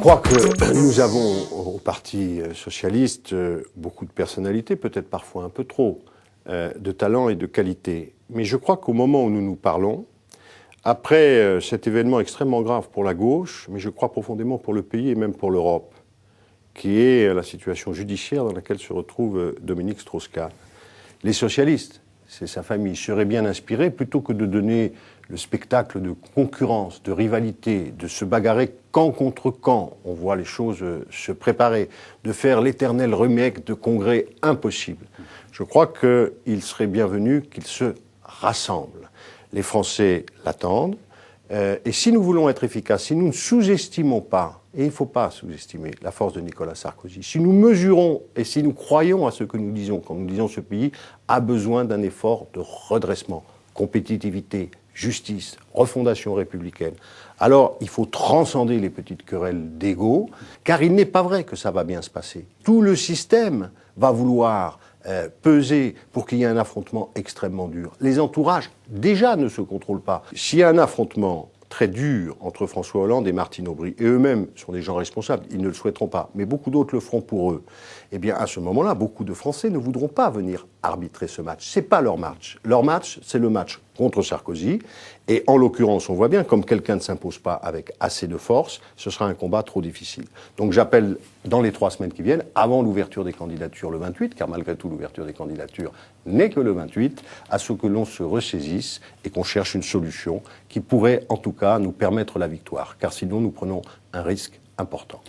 crois que nous avons au Parti socialiste beaucoup de personnalités, peut-être parfois un peu trop, de talent et de qualité. Mais je crois qu'au moment où nous nous parlons, après cet événement extrêmement grave pour la gauche, mais je crois profondément pour le pays et même pour l'Europe, qui est la situation judiciaire dans laquelle se retrouve Dominique Strauss-Kahn, les socialistes, c'est sa famille, seraient bien inspirés, plutôt que de donner le spectacle de concurrence, de rivalité, de se bagarrer camp contre camp, on voit les choses se préparer, de faire l'éternel remake de congrès impossible. Je crois qu'il serait bienvenu qu'ils se rassemblent. Les Français l'attendent. Et si nous voulons être efficaces, si nous ne sous-estimons pas, et il ne faut pas sous-estimer la force de Nicolas Sarkozy, si nous mesurons et si nous croyons à ce que nous disons, quand nous disons ce pays a besoin d'un effort de redressement, compétitivité, justice, refondation républicaine, alors il faut transcender les petites querelles d'ego, car il n'est pas vrai que ça va bien se passer. Tout le système va vouloir peser pour qu'il y ait un affrontement extrêmement dur. Les entourages, déjà, ne se contrôlent pas. S'il y a un affrontement très dur entre François Hollande et Martine Aubry, et eux-mêmes sont des gens responsables, ils ne le souhaiteront pas, mais beaucoup d'autres le feront pour eux, eh bien, à ce moment-là, beaucoup de Français ne voudront pas venir arbitrer ce match. C'est pas leur match. Leur match, c'est le match contre Sarkozy. Et en l'occurrence, on voit bien, comme quelqu'un ne s'impose pas avec assez de force, ce sera un combat trop difficile. Donc j'appelle, dans les 3 semaines qui viennent, avant l'ouverture des candidatures le 28, car malgré tout, l'ouverture des candidatures n'est que le 28, à ce que l'on se ressaisisse et qu'on cherche une solution qui pourrait, en tout cas, nous permettre la victoire. Car sinon, nous prenons un risque important.